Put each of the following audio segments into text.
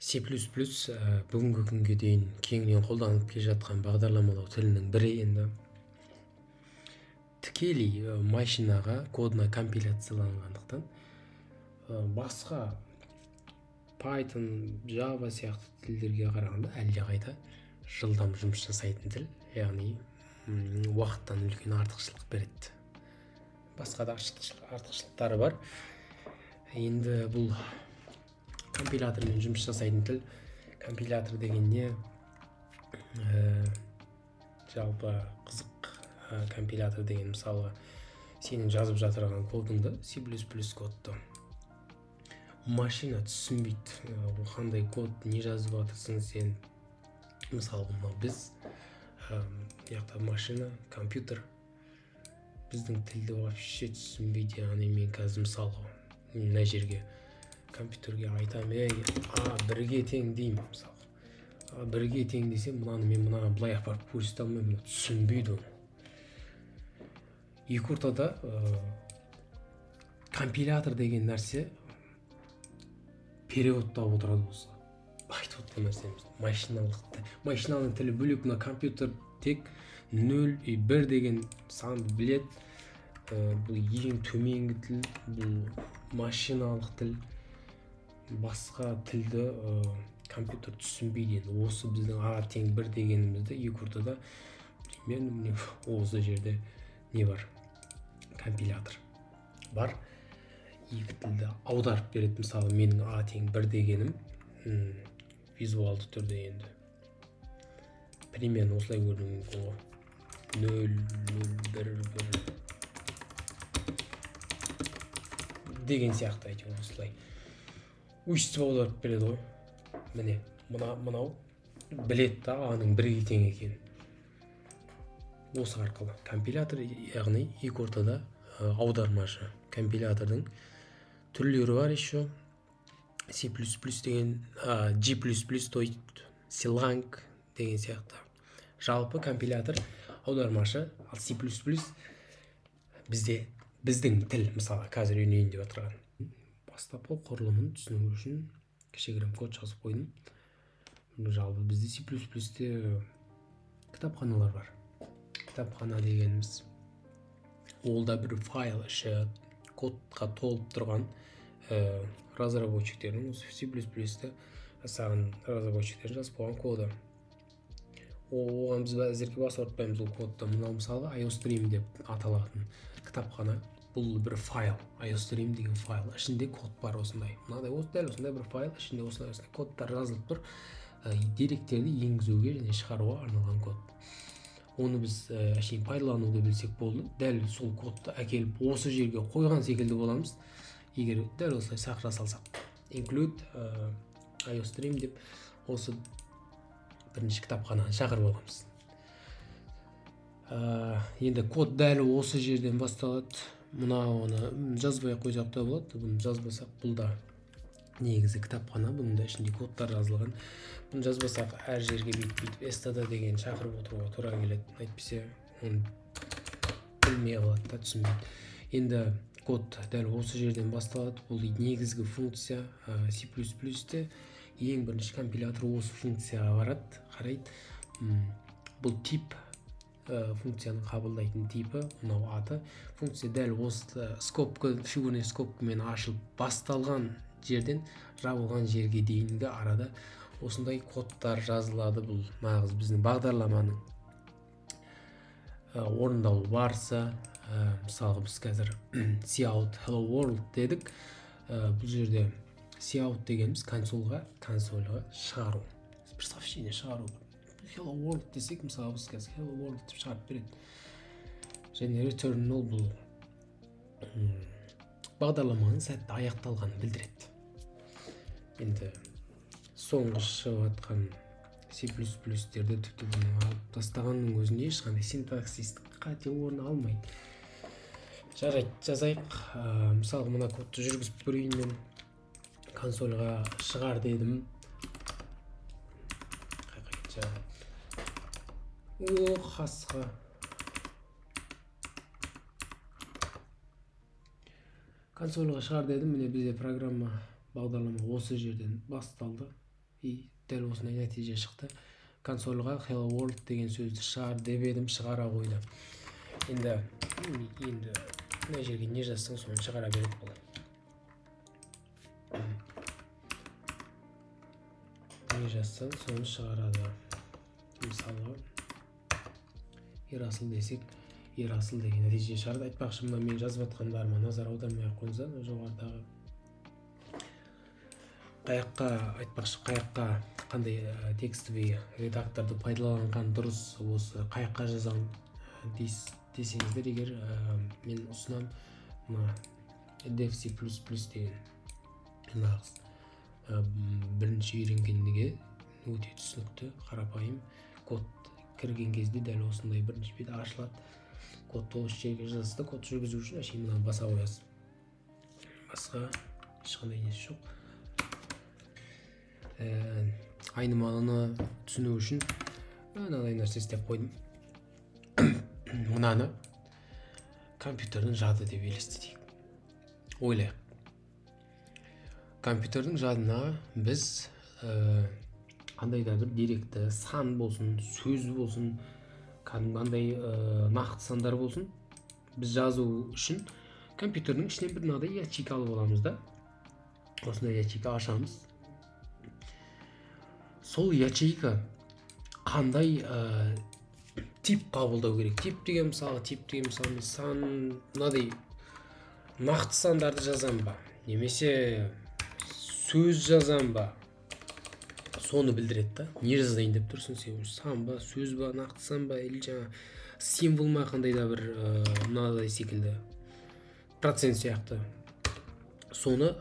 C++ бүгінгі күнге дейін кеңінен қолданылып келе жатқан бағдарламалау тілінің бірі. Енді тікелей машинаға кодына компиляцияланғандықтан басқа Python, Java сияқты тілдерге қарағанда әлдеқайда жылдам жұмыс жасайтын тіл, яғни уақыттан үлкен артықшылық береді. Басқа да артықшылықтары бар. Енді бұл компилятормен жұмыс жасайтын тіл. Компилятор деген не? Жалпы қызық. Компилятор деген мысалы сенің жазып жатырған кодыңды, C++ кодты машина түсінбейді. Қандай код, не жазып жатырсың сен? Мысалы біз яғни машина, компьютер біздің тілді вообще түсінбейді. Яғни мен қазір мысалға мына жерге компьютерге айтамын, бірге тең деймін мысалы. Бірге тең десем, мен былай апарып көрсете алмаймын, түсінбейді оны. Екі ортада компилятор деген нәрсе переводтап отырады осы. Айтып отқан нәрсеміз машинаның тілі бөлек, мына компьютер тек 0 и 1 деген санды біледі. Бұл ең төменгі тіл, бұл машиналық тіл. Басқа тілді компьютер түсінбейді. Осы біздің А тең 1 дегенімізді екі ортада примерно осы жерде не бар? Компилятор бар. Екі тілді аударып береді. Мысалы менің А тең 1 дегенім визуалды түрде енді примерно осылай көрінуі мүмкін ғой. 0, 0, 1, 1 деген сияқты әйтеуір осылай. Өйстіп аударып береді ғой. Міне, мынау біледі да аның 1-ге тең екенін. Осы арқылы компилятор, яғни екі ортада аудармашы. Компилятордың түрлері бар еще. C++ деген, G++, то есть Clang деген сияқты. Жалпы компилятор аудармашы, ал C++ біздің тіл, мысалы қазір үйренейін деп отырған. Бастапқы құрылымын түсіну үшін кішігірім код жазып қойдым. Жалпы бізде C++-те кітапханалар бар. Кітапхана дегеніміз ол да бір файл іші кодқа толып тұрған разработчиктердің, осы C++-те жасаған разработчиктердің жазып қойған коды. Оған біз әзірге бас ауыртпаймыз ол кодты. Мынау мысалы IOStream деп аталатын кітапхана. Бұл бір файл, IOStream деген файл. Ішінде код бар осындай. Дәл осындай бір файл, ішінде осындай кодтар жазылып тұр. Деректерді енгізуге және шығаруға арналған код. Оны біз пайдалануды білсек болды. Дәл сол кодты әкеліп осы жерге қойған секілді боламыз. Егер дәл осылай сақыра салсақ. Include IOStream деп осы бірінші кітапхананы шақырып аламыз. Енді код дәл осы жерден басталады. Оны жазбай қойсақ та болады. Бұны жазбасақ, бұл да негізі кітапхана. Бұның да ішінде кодтар жазылған. Бұны жазбасақ, әр жерге бүйтіп std деген шақырып отыруға тура келеді. Әйтпесе оны білмей қалады да, түсінбейді. Енді код дәл осы жерден басталады. Бұл негізгі функция C++-те. Ең бірінші компилятор осы функцияға қарайды. Бұл тип функцияны қабылдайтын типі, мынау аты. Функция дәл осы фигурный скобкамен ашылып басталған жерден жабылған жерге дейінгі арада осындай кодтар жазылады. Бұл нағыз біздің бағдарламаның орындалу барысы. Мысалы біз қазір cout hello world дедік. Бұл жерде cout дегеніміз консольға шығару, бір сообщение шығару. Hello world десек, мысалы біз қазір hello world деп шығарып береді. Және return ол бұл бағдарламаның сәтті аяқталғанын білдіреді. Енді соңғы шығып жатқан C++-терді тіпті бұны алып тастағанның өзінде ешқандай синтаксистік қате орын алмайды. Жарайды, жазайық. Мысалы мына кодты жүргізіп көрейін мен. Консольға шығар дедім. Қасқа. Консольға шығар дедім. Міне бізде бағдарлама осы жерден басталды. дәл осындай нәтиже шықты. Консольға hello world деген сөзді шығар деп едім, шығара қойды. Енді мына жерге не жазсаң соны шығара береді бұл. Не жазсаң соны шығарады. Мысалы Ерасыл десек, Ерасыл деген нәтиже шығарды. Айтпақшы, мына мен жазып жатқандарыма назар аудармай-ақ қойыңыздар. Жоғарыдағы қаяққа қандай текстовый редакторды пайдаланған дұрыс, осы қаяққа жазам десеңіздер, егер мен ұсынам Dev C++ деген нағыз бірінші үйренгенге өте түсінікті, қарапайым код кірген кезде дәл осындай бірінші бет ашылады. Кодты осы жерге жазасыз, код жүргізу үшін әшейін мынаны баса қоясыз. Басқа ешқандай несі жоқ. Айнымалыны түсіну үшін мынадай нәрсе істеп қойдым. Мынаны компьютердің жады деп елестетейік. Ойлайық. Компьютердің жадына біз қандай да бір деректі, сан болсын, сөз болсын, қандай нақты сандар болсын, біз жазу үшін компьютердің ішінен бір мынадай ячейка алып аламыз да. Осындай ячейка ашамыз. Сол ячейка қандай тип қабылдау керек? Тип деген мысалы сан, мынадай нақты сандарды жазам ба, немесе сөз жазам ба, соны білдіреді да. Не жазайын деп тұрсың сен? Сан ба, сөз ба, нақты сан ба, или жаңа символ ма, қандай да бір мынадай секілді процент сияқты. Соны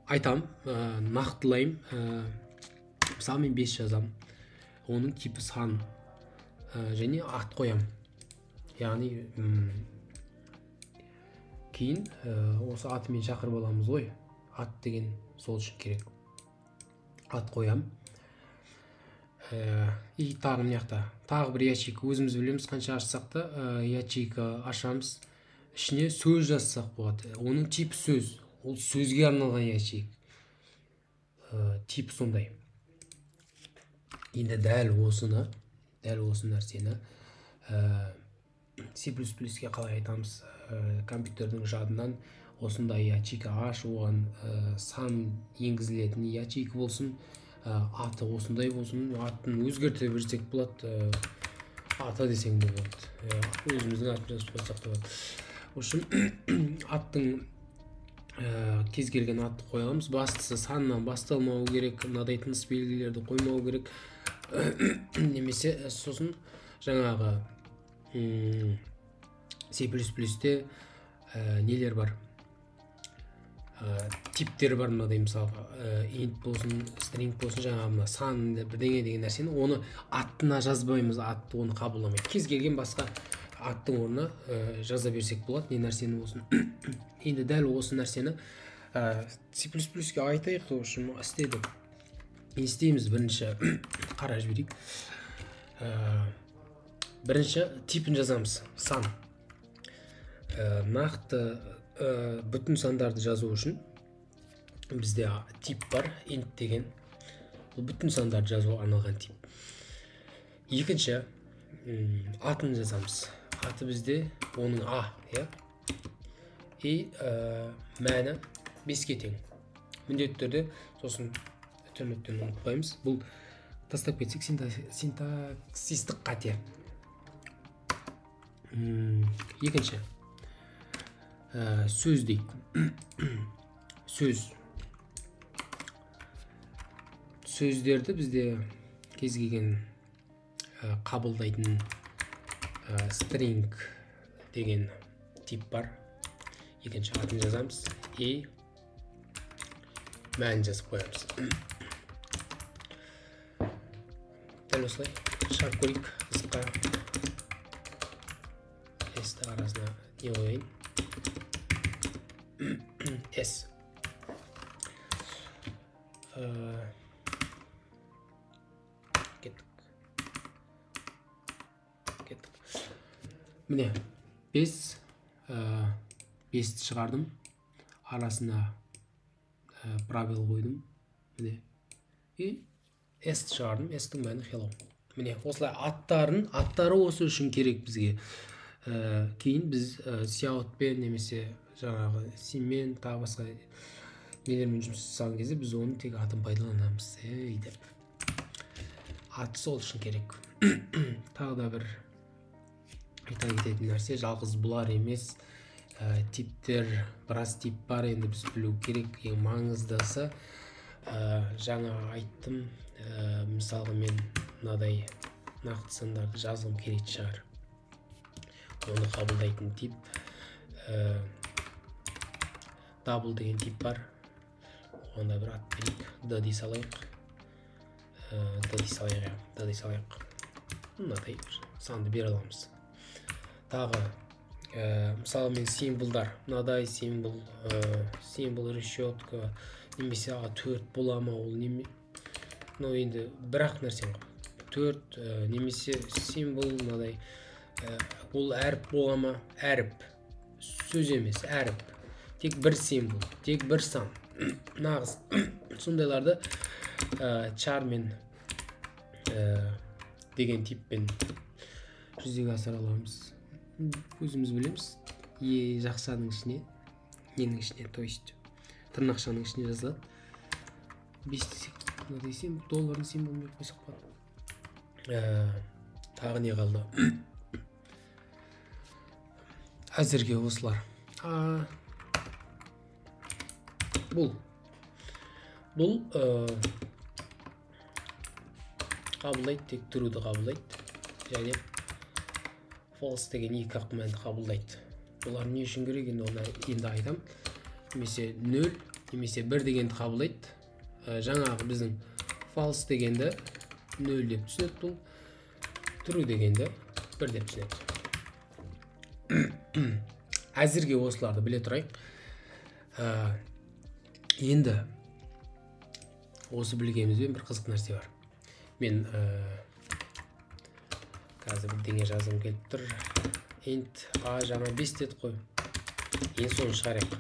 айтам, нақтылайым. Мысалы мен 5 жазам, оның типі сан, және ат қоям. Яғни кейін осы атымен шақырып аламыз ғой. Ат деген сол үшін керек. Ат қоям. И тағы мына жақта тағы бір ячейка, өзіміз білеміз, қанша ашсақ та ячейка ашамыз. Ішіне сөз жазсақ болады. Оның типі сөз. Ол сөзге арналған ячейка. Тип сондай. Енді дәл осы нәрсені C++ге қалай айтамыз? Компьютердің жадынан осындай ячейка аш, оған сан енгізілетін ячейка болсын, аты осындай болсын, атын өзгерте берсек болады, аты десең де болады, өзіміздің атын жазып қойсақ та болады. Үшін аттың кез келген атты қоя аламыз. Бастысы саннан басталмау керек, мынадай тыныс белгілерді қоймау керек. Немесе сосын жаңағы C++-те нелер бар, типтер бар. Мынадай мысалға int болсын, string болсын, жаңағы мына сан бірдеңе деген нәрсені оны аттына жазбаймыз, атты оны қабылдамайды. Кез келген басқа аттың орнына жаза берсек болады, не нәрсені болсын. Енді дәл осы нәрсені C++-ге айтайық, үшін істедік. Не істейміз? Бірінші қара жіберейік. Бірінші типін жазамыз, сан. Нақты бүтін сандарды жазу үшін бізде тип бар, int деген. Бұл бүтін сандарды жазуға арналған тип. Екінші атын жазамыз. Аты бізде оның и мәні 5-ке тең. Міндетті түрде, сосын нүктені ұмытпаймыз. Бұл тастап кетсек синтаксистік қате. Екінші сөз дейді. Сөздерді бізде кез келген қабылдайтын string деген тип бар. Екінші атын жазамыз и мәнін жазып қоямыз. Дәл осылай шығарып көрейік. Қызыққа S-ті арасына не қояйын? S. Кеттік. Міне 5-ті шығардым, арасына пробел қойдым. Міне. И S шығардым. S-тің мәні hello. Міне осылай аттары осы үшін керек бізге. Кейін біз Coutпен немесе жаңағы Simмен тағы басқа нелермен жұмыс жасаған кезде біз оны тек атын пайдаланамыз. Деп. Аты сол үшін керек. Тағы да бір айта кететін нәрсе, жалғыз бұлар емес, типтер, біраз тип бар, енді біз білу керек. Ең маңыздысы, жаңа айттым, мысалға мен мынадай нақты сандарды жазғым керек шығар. Оны қабылдайтын тип double деген тип бар. Онда бір ат берейік, d дей салайық. Мынадай санды бере аламыз. Тағы мысалы мен символдар, мынадай символ, решетка, немесе 4 бола ма, ол енді бір-ақ нәрсе ғой. 4 немесе символ, мынадай ол әріп бола ма? Әріп. Сөз емес, әріп. Тек бір символ, тек бір сан. Нағыз сондайларды char мен деген типпен жүзеге асыра аламыз. Өзіміз білеміз, жақшаның ішіне, ненің ішіне, то есть тырнақшаның ішіне жазылады. 5 десек, десем, доллардың символын беріп қойсақ болады. Тағы не қалды? Әзірге осылар. Бұл қабылдайды, тек true'ды қабылдайды, және false деген екі ақ мәнді қабылдайды. Олар не үшін керек, енді айтам. Немесе 0, немесе 1 дегенді қабылдайды. Жаңағы біздің false дегенді 0 деп түсінеді, бұл true дегенді 1 деп түсінеді. Әзірге осыларды біле тұрайық. Енді осы білгенімізбен бір қызық нәрсе бар. Мен қазір бірдеңе жазғым келіп тұр. Int a жаңа 5 деді қой. Ең соны шығарайық.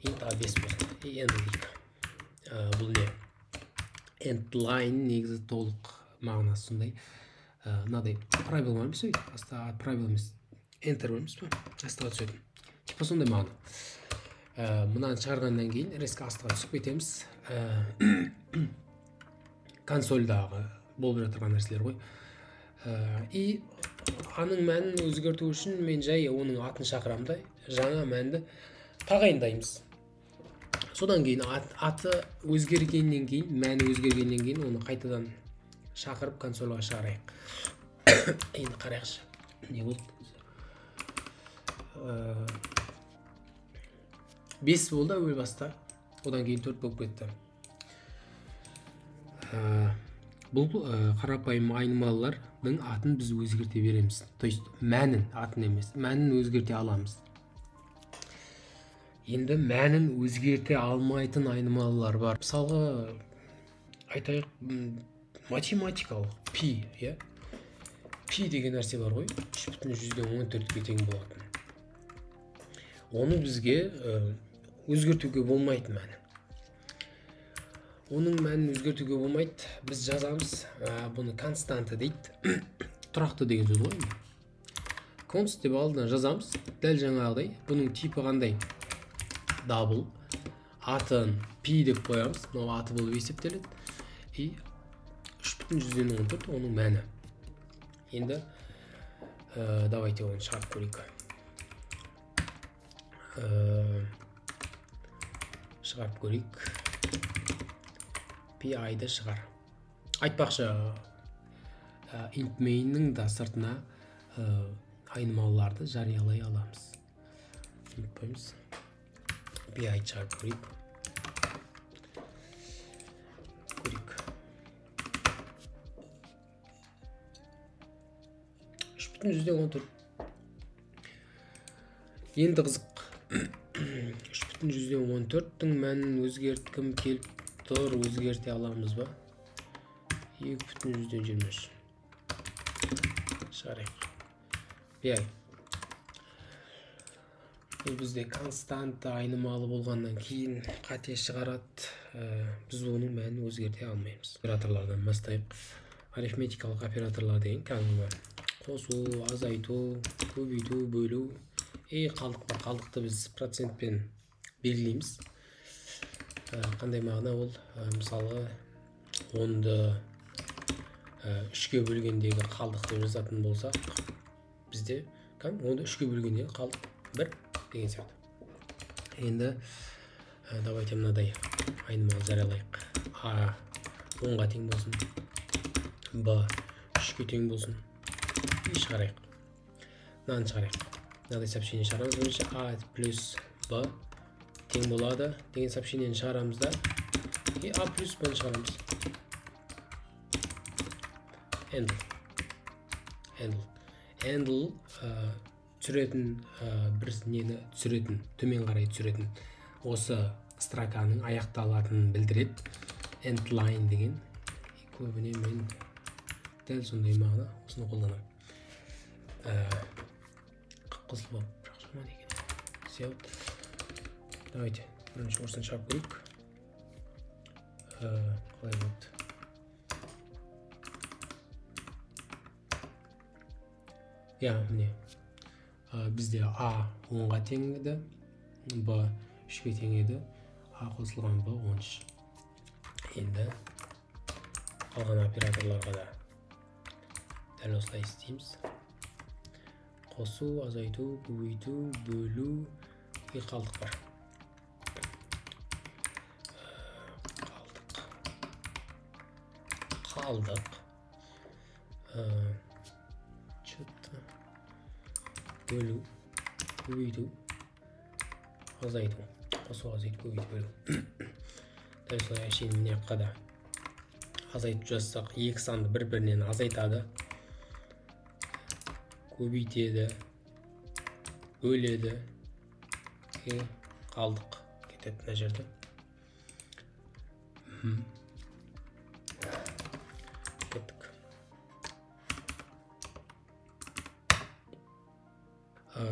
Int a 5 болсын. Енді дейік. Бұл не? End line негізі толық мағынасы сондай. Мынадай правил бар емес, правил емес. Enter бар емес пе? Астыға түсетін. Типа сондай мағына. Мұнан шығарғаннан кейін резко астыға түсіп кетеміз. Консольдағы болып жатырған нәрселер ғой. И аның мәнін өзгерту үшін мен жай оның атын шақырамда, жаңа мәнді тағайындаймыз. Содан кейін аты өзгергеннен кейін, мәні өзгергеннен кейін оны қайтадан шақырып консольға шығарайық. Енді қарайықшы. Не болды? 5 болды әуел баста, одан кейін 4 болып кетті. Бұл қарапайым айнымалылардың атын біз өзгерте береміз. То есть мәнін, атын емес, мәнін өзгерте аламыз. Енді мәнін өзгерте алмайтын айнымалылар бар. Мысалға айтайық, математикалық пи, пи деген нәрсе бар ғой, 3,14-ге тең болатын. Оны бізге өзгертуге болмайды мәні. Оның мәнін өзгертуге болмайды. Біз жазамыз, бұны константы дейді. Тұрақты деген сөз ғой. Const деп алдына жазамыз. Дәл жаңағыдай. Бұның типі қандай? Double. Атын пи деп қоямыз. Мынау аты болып есептеледі. И 3,14 оның мәні. Енді давайте оны шығарып көрейік. Шығарып көрейік. PI-ді шығар. Айтпақшы, int main'нің да сыртына айнымалыларды жариялай аламыз. Ұмытпаймыз. PI шығарып көрейік. 3,14. Енді қызық. 3,14-тің мәнін өзгерткім келіп тұр, өзгерте аламыз ба? 2,23. Шығарайық. PI. Бізде констант айнымалы болғаннан кейін қате шығарады. Біз оның мәнін өзгерте алмаймыз. Операторлардан бастайық. Арифметикалық операторлар деген кәдімгі қосу, азайту, көбейту, бөлу. Қалдық бар. Қалдықты біз процентпен белгілейміз. Қандай мағына ол? Мысалы 10-ды 3-ке бөлгендегі қалдықты жазатын болсақ, бізде 10-ды 3-ке бөлгендегі қалдық 1 деген сияқты. Енді давайте мынадай айнымалы жариялайық. А 10-ға тең болсын, Б 3-ке тең болсын. И шығарайық. Мынаны шығарайық. Мынадай сообщение шығарамыз бойынша А плюс Б тең болады деген сообщениені шығарамыз да, и А плюс Б шығарамыз. Handle түсіретін, бір нені түсіретін, төмен қарай түсіретін, осы строканың аяқталатынын білдіреді. End line деген. Көбіне мен дәл сондай мағына осыны қолданамын. Қып-қызыл болып бірақ жаман екен. Сеуд. Давайте бірінші орысын шығарып көрейік. Қалай болды? Міне. Бізде А 10-ға тең еді, Б 3-ке тең еді, А қосылған Б 13. Енді қалған операторларға да дәл осылай істейміз. Қосу, азайту, көбейту, бөлу, и қалдық бар. Қалдық. Бөлу, көбейту, азайту. Қосу, азайту, көбейту, бөлу. Дәл солай әшейін міне қада азайту жазсақ, екі санды бір-бірінен азайтады, көбейтеді, бөледі, қалдық кетеді мына жерде. Кеттік.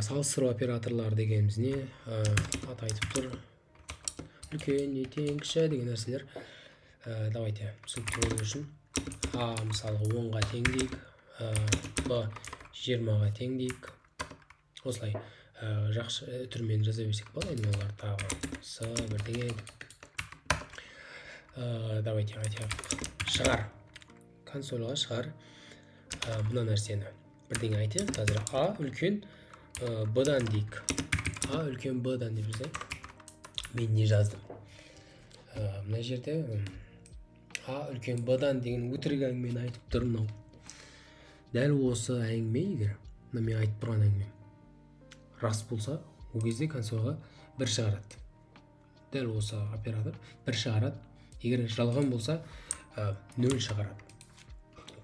Салыстыру операторлар дегеніміз не? Аты айтып тұр. Үлкен, не тең, кіші деген нәрселер. Давайте түсінікті болу үшін А мысалы 10-ға тең дейік, Б 20-ға тең дейік. Осылай жақсы түрмен жаза берсек болады. Енді олар тағы С бірдеңе. Давайте айтайық. Шығар. Консольға шығар бұна нәрсені. Бірдеңе айтайық. Қазір А үлкен Б-дан дейік. А үлкен Б-дан деп жазайық. Мен не жаздым? Мына жерде А үлкен Б-дан деген өтірік әңгімені айтып тұр мынау. Дәл осы әңгіме егер мен айтып тұрған әңгіме рас болса, ол кезде консольға 1 шығарады. Дәл осы оператор 1 шығарады. Егер жалған болса 0 шығарады.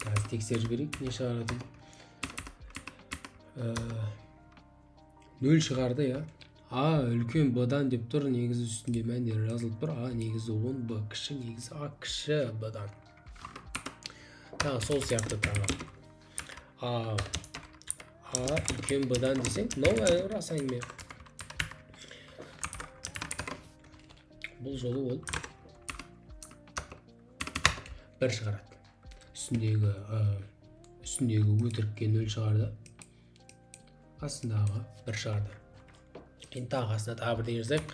Қазір тексеріп берейік, не шығарады? 0 шығарды, я. А үлкен Б-дан деп тұр, негізі үстінде мәндері жазылып тұр. А негізі 10, Б кіші, негізі А кіші Б-дан. Сол сияқты тағы. А үлкен Б-дан десең, мынау рас әңгіме. Бұл жолы ол 1 шығарады. Үстіндегі өтірікке 0 шығарды. Астындағы 1 шығарды. Енді тағы астына тағы бірдеңе жазайық.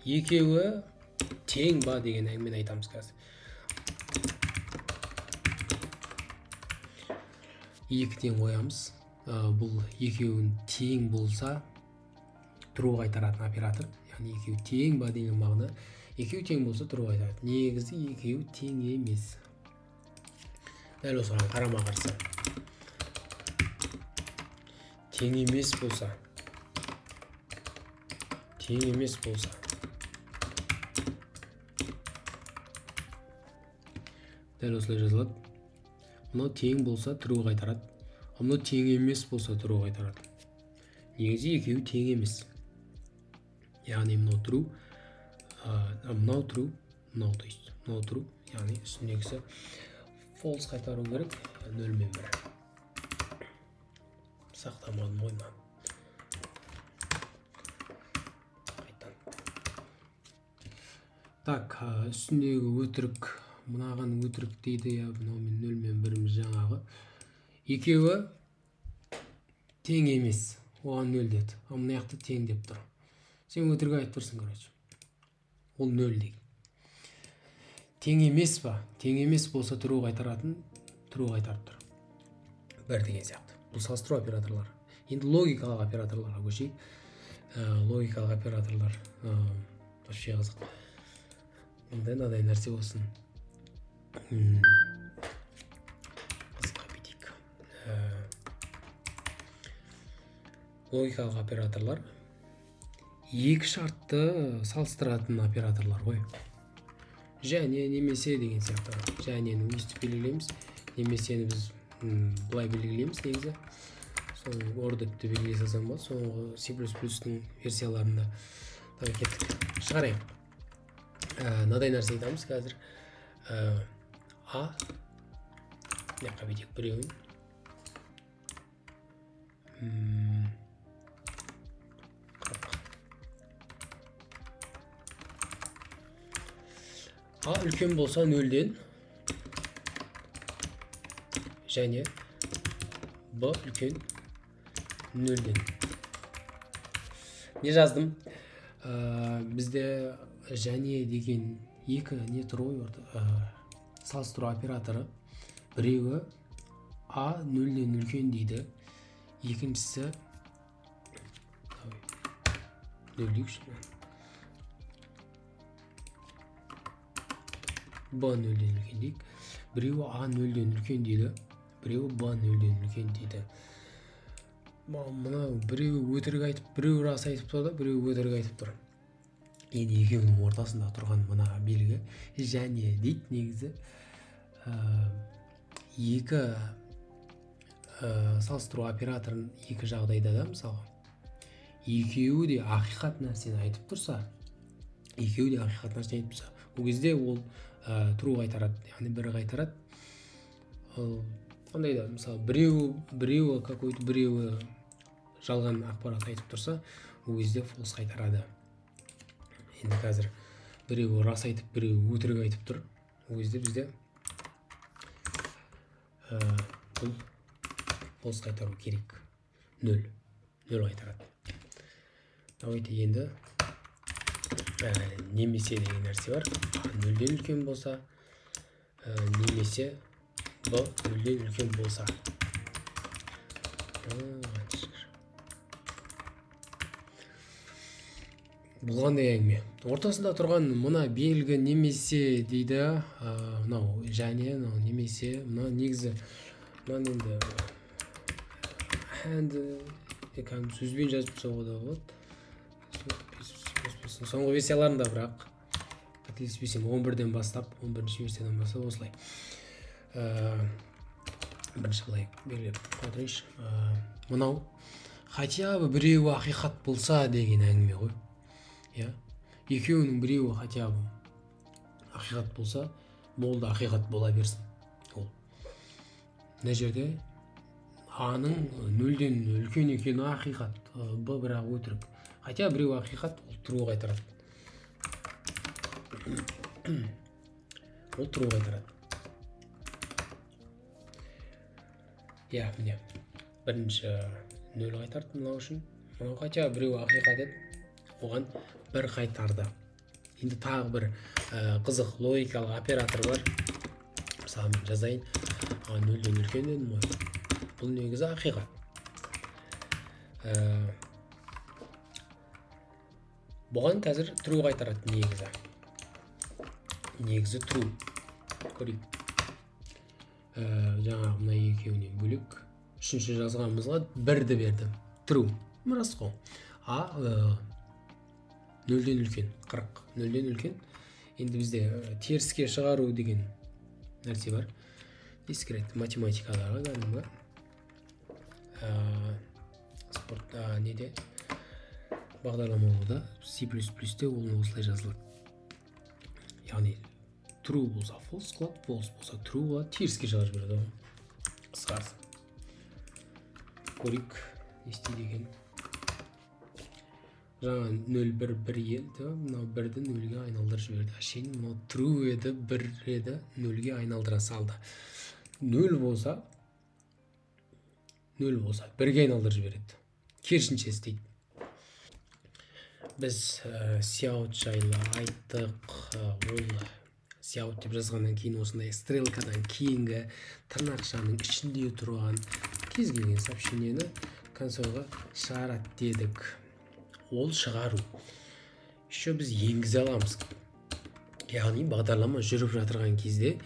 Екеуі тең ба деген әңгімені айтамыз қазір. 2 тең қоямыз. Бұл екеуін тең болса true қайтаратын оператор. Яғни екеуі тең ба деген мағына. Екеуі тең болса true қайтарады. Негізі екеуі тең емес. Дәл осыған қарама қарсы. Тең емес болса. Дәл осылай жазылады. Мынау тең болса true қайтарады. Мынау тең емес болса true қайтарады. Негізі екеуі тең емес. Яғни мынау true, мынау true, мынау true. Яғни үстіндегісі false қайтару керек. 0 мен 1. Сақтамадым ойма. Так, үстіндегі өтірік, мынаған өтірік дейді, я мынау мен 0 мен 1-міз жаңағы. Екеуі тең емес, оған 0 деді. Мына жақта тең деп тұр. Сен өтірік айтып тұрсың, короче. Ол 0 дейді. Тең емес па? Тең емес болса true қайтаратын, true қайтарып тұр. 1 деген сияқты. Бұл салыстыру операторлар. Енді логикалық операторларға көшейік. Логикалық операторлар вообще қызық. Енді мынадай нәрсе болсын. Басқа бетейік. Логикалық операторлар екі шартты салыстыратын операторлар ғой. Және немесе деген сияқты. Жәнені өйстіп белгілейміз. Немесені біз былай белгілейміз негізі. Соны ордепті белгілей салсам болады. Соңғы C++-ның версияларында кеттік. Шығарайық. Мынадай нәрсе айтамыз қазір. А мына бетек біреуін. А үлкен болса 0-ден және Б үлкен 0-ден. Не жаздым? Бізде және деген екі не тұр ғой, салыстыру операторы. Біреуі А 0-ден үлкен дейді. Екіншісі 0 дейікші. Б 0-ден үлкен дейік. Біреуі А 0-ден үлкен дейді. Біреуі Б 0-ден үлкен дейді. Мұна біреуі өтірік айтып, біреуі рас айтып тұр да, біреуі өтірік айтып тұр. Енді екеуінің ортасында тұрған мына белгі және дейді негізі. Екі салыстыру операторын екі жағдайда да, мысалы, екеуі де ақиқат нәрсені айтып тұрса, ол кезде ол true қайтарады, яғни бірі қайтарады. Қандай да, мысалы, біреуі какой-то біреуі жалған ақпарат айтып тұрса, ол кезде false қайтарады. Енді қазір біреуі рас айтып, біреуі өтірік айтып тұр. Ол кезде бізде бұл false қайтару керек. 0 қайтарады. Давайте енді немесе деген нәрсе бар. 0-ден үлкен болса, немесе Б 0-ден үлкен болса. Бұл қандай әңгіме? Ортасында тұрған мына белгі немесе дейді, мынау және, немесе, мына негізі, мына енді сөзбен жазып тұрса да болады. Соңғы версияларында бірақ қателеспесем 11-ден бастап, 11-ші версиядан бастап осылай. Бірінші қалай белгілеп қойдырайыншы. Мынау хотя бы біреуі ақиқат болса деген әңгіме ғой. Екеуінің біреуі хотя бы ақиқат болса, болды ақиқат бола берсін. Мына жерде А-ның 0-ден үлкен екені ақиқат, Б бірақ өтірік. Хотя біреуі ақиқат, ол true қайтарады. Ол true қайтарады. Міне, бірінші 0 қайтарды мынау үшін. Мынау хотя біреуі ақиқат еді, оған 1 қайтарды. Енді тағы бір қызық логикалық оператор бар. Мысалы мен жазайын. 0-ден үлкен дедім ғой. Бұл негізі ақиқат. Бұған қазір true қайтарады негізі. Негізі true. Көрейік. Жаңа мына екеуінен бөлік. Үшінші жазғанымызға 1-ді берді. True. Рас қой. А 0-ден үлкен. 40. 0-ден үлкен. Енді бізде теріске шығару деген нәрсе бар. Дискрет математикадағы кәдімгі. Спортта неде? Бағдарламалауда C++-те ол осылай жазылады. Яғни true болса false қылады, false болса true болады, теріске шығарып береді. Қысқасы. Көрейік не істейді екен. жаңа 0 1 1 еді, мынау 1-ді 0-ге айналдырып жіберді. Әшейін мынау true еді, 1 еді, 0-ге айналдыра салды. 0 болса 1-ге айналдырып жібереді. Керісінше істейді. Біз Cout жайлы айттық. Ол Cout деп жазғаннан кейін осындай стрелкадан кейінгі тырнақшаның ішінде тұрған кез келген сообщениені консольға шығарады дедік. Ол шығару. Еще біз енгізе аламыз. Яғни бағдарлама жүріп жатырған кезде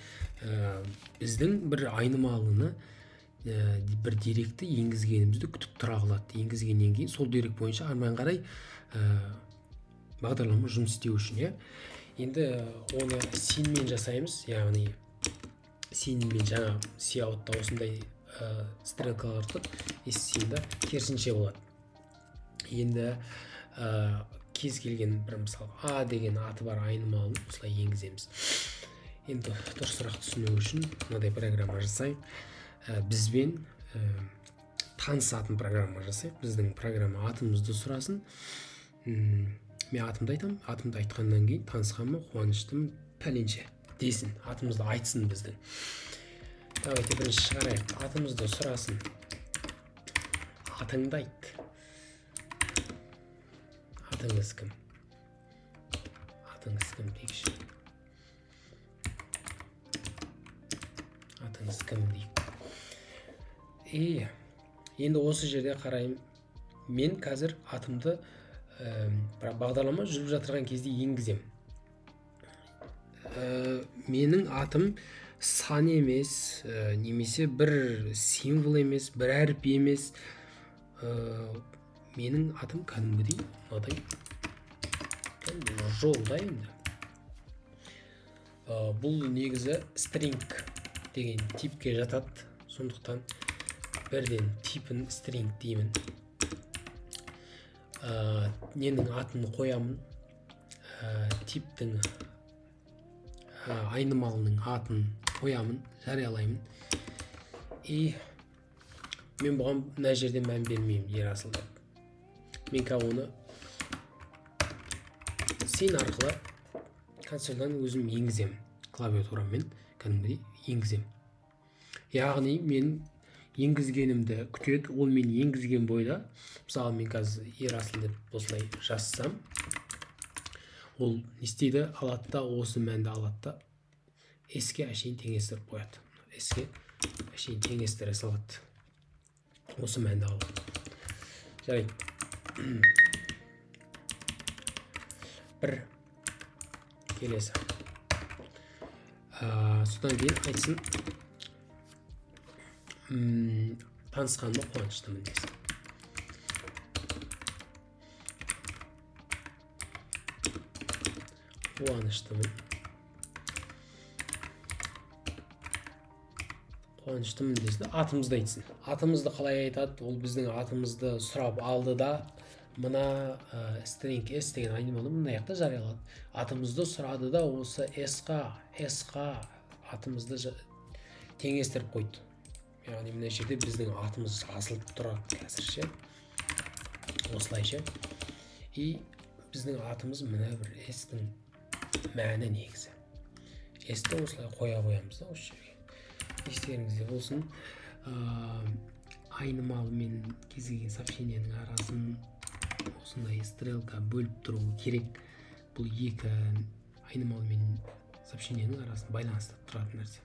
біздің бір айнымалыны бір деректі енгізгенімізді күтіп тұра қалады. Енгізгеннен кейін сол дерек бойынша арман қарай бағдарлама жұмыс істеу үшін. Енді оны синмен жасаймыз. Яғни синмен жаңа Cout'та осындай стрелкалар тұр. Синда керісінше болады. Енді кез келген бір мысалы А деген аты бар айнымалыны осылай енгіземіз. Енді дұрысырақ түсіну үшін мынадай программа жасайық. Бізбен танысатын программа жасайық. Біздің программа атымызды сұрасын. Мен атымды айтамын. Атымды айтқаннан кейін танысқаныма қуаныштымын пәленше десін. Атымызды айтсын біздің. Давайте бірінші шығарайық. Атымызды сұрасын. Атыңды айт. Атыңыз кім? Атыңыз кім дейікші? Атыңыз кім дейік? Енді осы жерде қарайым. Мен қазір атымды бағдарлама жүріп жатырған кезде енгізем. Менің атым сан емес, немесе бір символ емес, бір әріп емес. Менің атым кәдімгідей мынадай жолда енді. Бұл негізі string деген типке жатады. Сондықтан бірден типін string деймін. Ненің атын қоямын. Типтің айнымалының атын қоямын, жариялаймын. Мен бұған мына жерде мән бермеймін, Ерасыл деп. Мен оны сен арқылы консольдан өзім енгізем. Клавиатурамен кәдімгідей енгізем. Яғни мен енгізгенімді күтеді. Ол мен енгізген бойда, мысалы мен қазір Ерасыл деп осылай жазсам, ол не істейді? Алады да, осы мәнді алады да, S-ке әшейін теңестіріп қояды. S-ке әшейін теңестіре салады. Осы мәнді алады. Жарайды. Бір келесі. Содан кейін айтсын, танысқаныма қуаныштымын десін. Қуаныштымын десін. Атымызды айтсын. Атымызды қалай айтады? Ол біздің атымызды сұрап алды да, мына string S деген айнымалы мына жақта жариялады. Атымызды сұрады да, осы S-қа атымызды теңестіріп қойды. Яғни мына жерде біздің атымыз жазылып тұрады қазірше. Осылайша. Біздің атымыз мына бір S-тің мәні негізі. S-ті осылай қоя қоямыз да осы жерге. Естеріңізде болсын. Айнымалы мен кез келген сообщениенің арасын осындай стрелка бөліп тұру керек. Бұл екі айнымалы мен сообщениенің арасын байланыстырып тұратын нәрсе.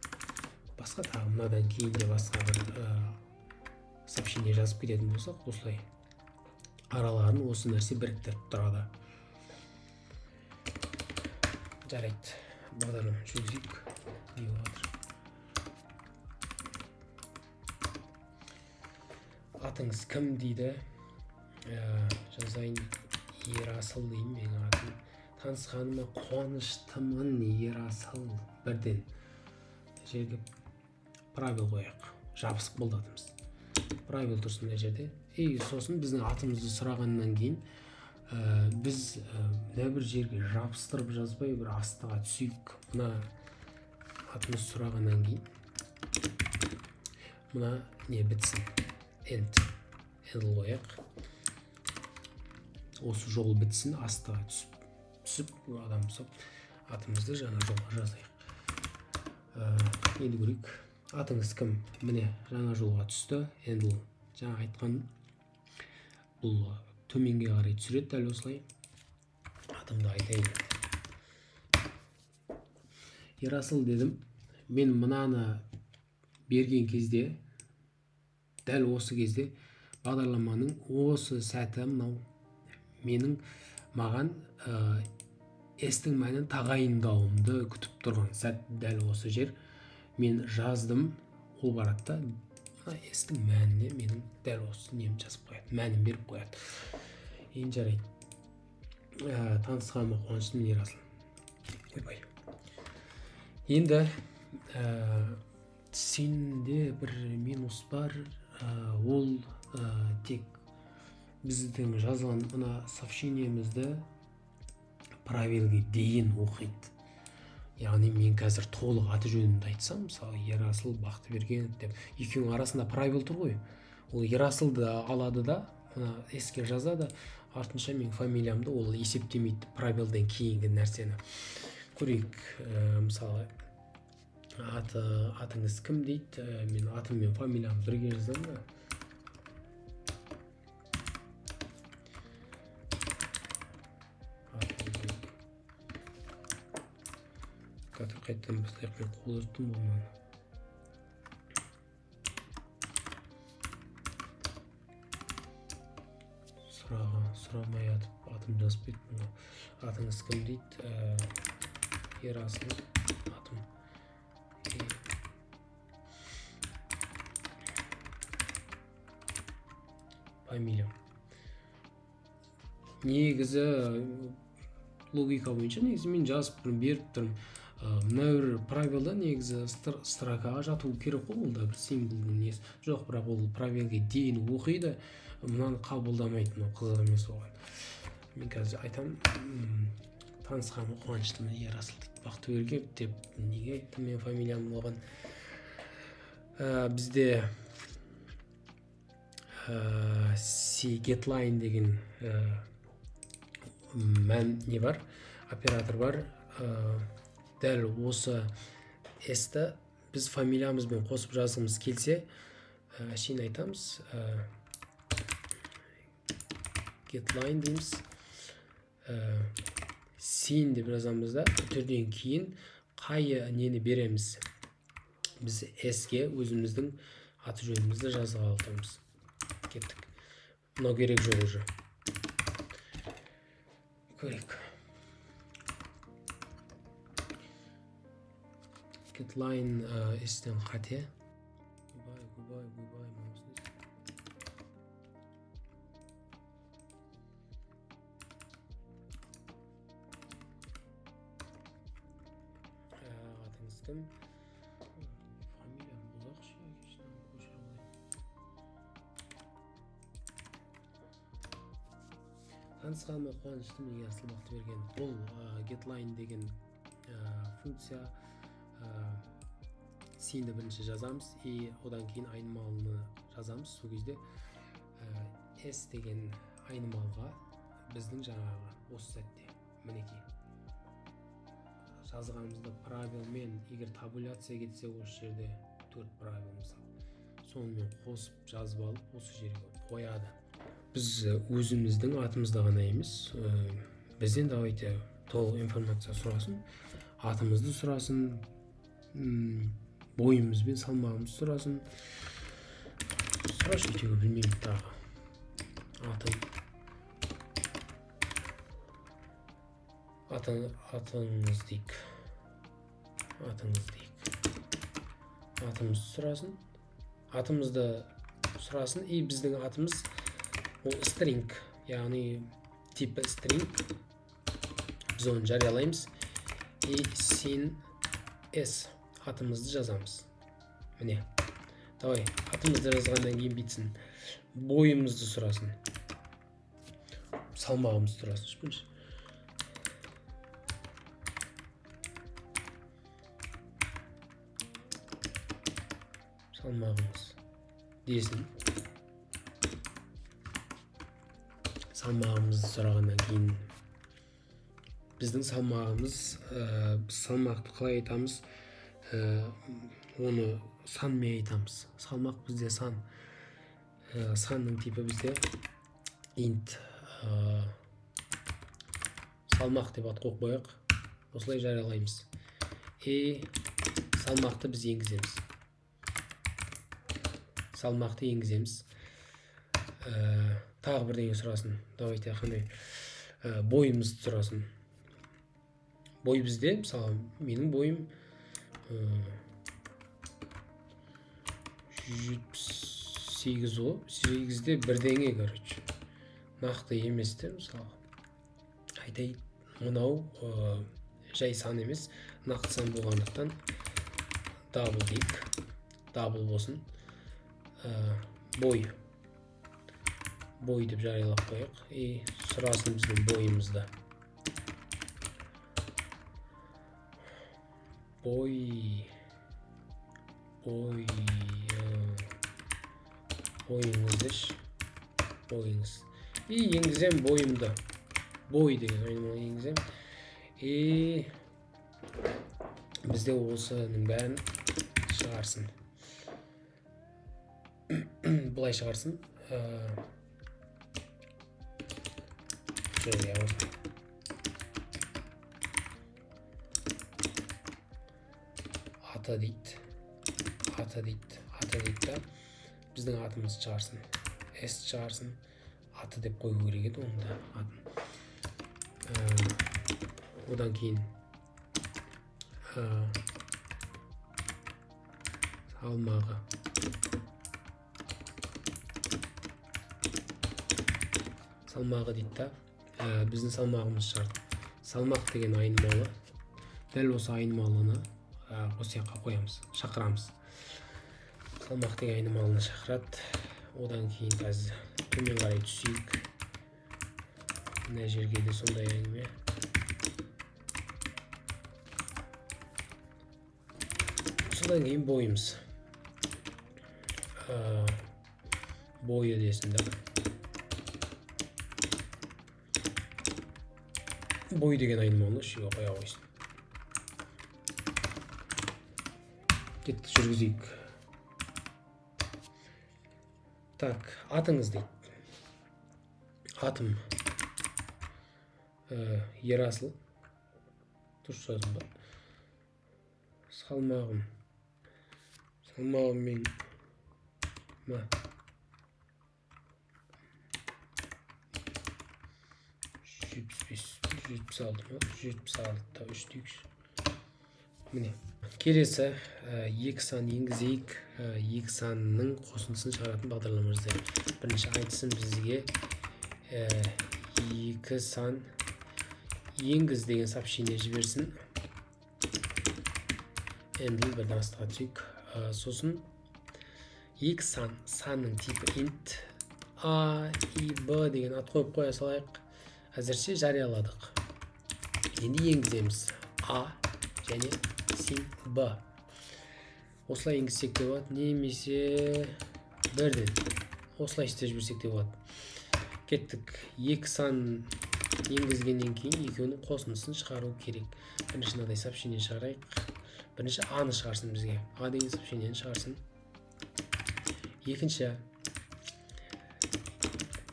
Басқа тағы мынадан кейін де басқа бір сообщение жазып кететін болсақ, осылай араларын осы нәрсе біріктіріп тұрады. Жарайды. Бағдарлама жүргізейік. Не болады? Атыңыз кім дейді? Жазайын, Ерасыл деймін менің атым. Танысқаныма қуаныштымын, Ерасыл. Бірден жерге правил қояйық. Жабысып болды атымыз. Правил тұрсын мына жерде. Сосын біздің атымызды сұрағаннан кейін біз мына бір жерге жабыстырып жазбай бір астыға түсейік. Мына атымыз сұрағаннан кейін мына не бітсін. End қояйық. осы жол бітсін, астыға түсіп адам атымызды жаңа жолға жазайық. Енді көрейік. Атыңыз кім? Міне жаңа жолға түсті. Енді бұл жаңа айтқан бұл төменге қарай түсіреді дәл осылай. Атымды айтайын. Ерасыл дедім. Мен мынаны берген кезде, дәл осы кезде бағдарламаның осы сәті мынау менің маған S-тің мәнін тағайындауымды күтіп тұрған сәт дәл осы жер. Мен жаздым, ол барады да S-тің мәніне менің дәл осы нем жазып қояды, мәнін беріп қояды. Енді жарайды. Танысқаныма қуаныштымын, Ерасыл. Ойбай. Енді сенде бір минус бар, ол тек біздің жазған мына сообщениемізді правилге дейін оқиды. Яғни мен қазір толық аты жөнімді айтсам, мысалы Ерасыл Бақтыбергенов деп, екеуінің арасында правил тұр ғой. Ол Ерасылды алады да, мына S-ке жазады, артынша мен фамилиямды ол есептемейді правилдан кейінгі нәрсені. Көрейік, мысалы атыңыз кім дейді, мен атым мен фамилиямды бірге жаздым да. Қайттан бастайық, мен қол ұрттым болманы. Сұрамай атым жазып кеттім. Атыңыз кім дейді? Ерасыл атым. Фамилиям. Негізі логика бойынша негізі мен жазып беріп тұрмын. Мына бір правилда негізі строкаға жату керек қой, ол да бір символдың несі жоқ, бірақ ол правилге дейін оқиды, мынаны қабылдамайды, мынау қызық емес оған. Мен қазір айтам, танысқаныма қуаныштымын, Ерасыл Бақтыбергенов деп, неге айттым мен фамилиям болған. Бізде getLine деген не бар, оператор бар. Дәл осы S-ті біз фамилиямызбен қосып жазғымыз келсе, шейін айтамыз, getLine дейміз, сен деп жазамыз да, түрден кейін қай нені береміз. Біз S-ге өзіміздің аты жөнімізді жазға алтымыз. Кеттік. Мынау керек жоқ уже. Көрейік. getLine S-тен қате. Губай, маусыз. Атыңыз кім? Фамилиям бұзақшы, кешінен көшір алайын. Танысқаныма қуаныштымын, Ерасыл Бақтыбергенов. Бұл getLine деген функция. Сенді бірінші жазамыз, одан кейін айнымалыны жазамыз. Сол кезде S деген айнымалға біздің жаңағы осы сәтте мінекей жазғанымызды правилмен, егер табуляция кетсе осы жерде 4 правил мысалы, сонымен қосып жазып алып осы жерге қояды. Біз өзіміздің атымызды ғана емес, бізден давайте толық информация сұрасын, атымызды сұрасын, бойымызбен салмағымыз сұрасын. Сұрашы өтеуі білмеймін тағы. Атыңыз дейік. Атымызды сұрасын. Атымызды сұрасын. Біздің атымыз ол string, яғни типі string. Біз оны жариялаймыз. Сен S атымызды жазамыз. Міне. Давай, атымызды жазғаннан кейін битсін. Бойымызды сұрасын. Салмағымызды сұрасын. Шпыншы. Салмағымыз. Десін. салмағымызды сұрағаннан кейін біздің салмағымыз салмақты қалай айтамыз? Оны санмен айтамыз. Салмақ бізде сан. Санның типі бізде int. Салмақ деп ат қойып қояйық. Осылай жариялаймыз. Салмақты біз енгіземіз. Салмақты енгіземіз. Тағы бірдеңе сұрасын. Давайте қандай бойымызды сұрасын. Бой бізде, мысалы, менің бойым 178 о, 8-де бірдеңе, короче. Нақты еместі, мысалы. Айтайын, мынау жай сан емес, нақты сан болғандықтан дабл дейік. Дабл болсын. Бой. Бой деп жариялап қояйық. Сұрасын біздің бойымызды. Бойыңыз. Енгізем бойымды. Бой деген айнымалы енгізем. Бізде осының бәрін шығарсын. Бұлай шығарсын. Ата дейді да, біздің атымыз шығарсын. S шығарсын. Аты деп қою керек еді онда атын. Одан кейін салмағы. Салмағы дейді да. Біздің салмағымыз шарт. Салмақ деген айнымалы. Дәл осы айнымалыны осы жаққа қоямыз, шақырамыз. Салмақ деген айнымалыны шақырады. Одан кейін қазір төмен қарай түсейік. Мына жерге де сондай әңгіме. Содан кейін бойымыз. Бойы десін да. Бой деген айнымалы үшіге қоя қойсын. Кетті, жүргізейік. Так, атыңыз дейді. Атым Ерасыл. Дұрыс жаздым ба? Салмағым мен 176 3 дейікші. Міне. Келесі екі сан енгізейік. Екі санның қосындысын шығаратын бағдарлама жазайық. Бірінші айтсын бізге екі сан енгіз деген сообщение жіберсін. Енді бірден астыға түсейік. Сосын екі санның типі int a, i, b деген ат қойып қоя салайық. Әзірше жарияладық. Енді енгіземіз. A және sin b. Осылай енгізсек те болады, немесе бірден осылай істеп жіберсек те болады. Кеттік. Екі сан енгізгеннен кейін екеуінің қосындысын шығару керек. Бірінші мынадай сообщение шығарайық. Бірінші a-ны шығарсын бізге. A деген сообщениені шығарсын. Екінші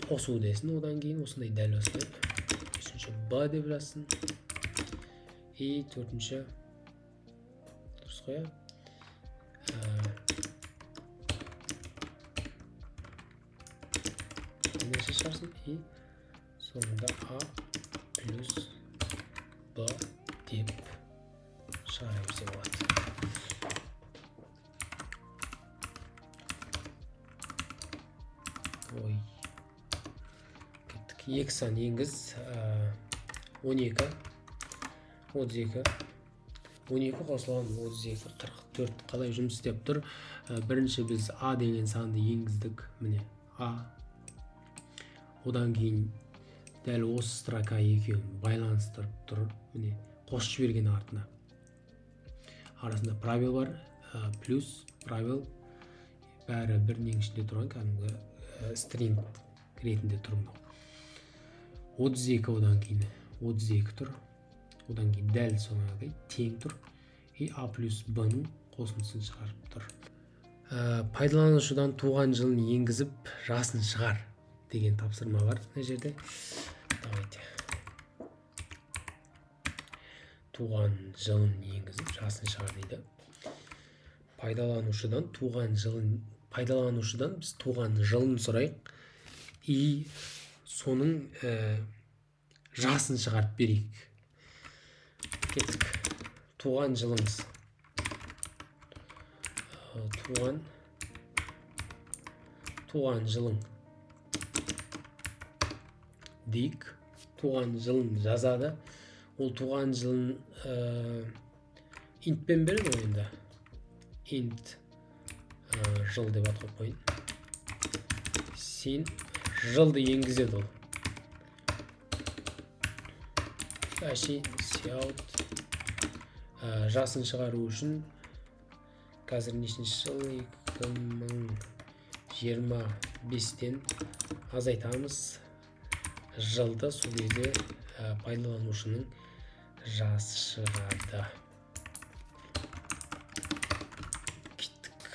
қосу десін, одан кейін осындай дәл осылай. Үшінші b деп жазсын. Төртінші дұрыс қоя. Нәрсе шығарсын. Соңында a плюс b деп шығара берсе болады. Кеттік. Екі сан енгіз. 12 қосылған 32 44 қалай жұмыс істеп тұр? Бірінші біз a деген санды енгіздік. Міне a. Одан кейін дәл осы строка екеуін байланыстырып тұр. Міне қосып жіберген артына. Арасында пробел бар, плюс пробел бәрі бірінің ішінде тұрған кәдімгі стринг ретінде тұр. 32 одан кейін 32 тұр. Одан кейін дәл сонағыдай тең тұр. А плюс Б-ның қосындысын шығарып тұр. Пайдаланушыдан туған жылын енгізіп, жасын шығар деген тапсырма бар. Мына жерде давайте туған жылын енгізіп, жасын шығар дейді. Пайдаланушыдан біз туған жылын сұрайық. И соның жасын шығарып берейік. Кеттік. Туған жылыңыз. Туған жылың дейік. Туған жылын жазады. Ол туған жылын интпен береді ғой енді. Инт жыл деп ат қойып қойын. Сен жылды енгізеді ол. Сяут жасын шығару үшін қазір нешінші жыл 2025-тен азайтамыз жылды, сол кезде пайдаланушының жасы шығады. Кеттік.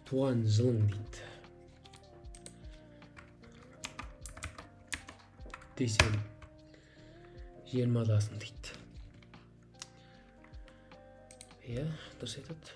Туған жылың дейді. Десем 20-дасың дейді. Иә, дұрыс айтады.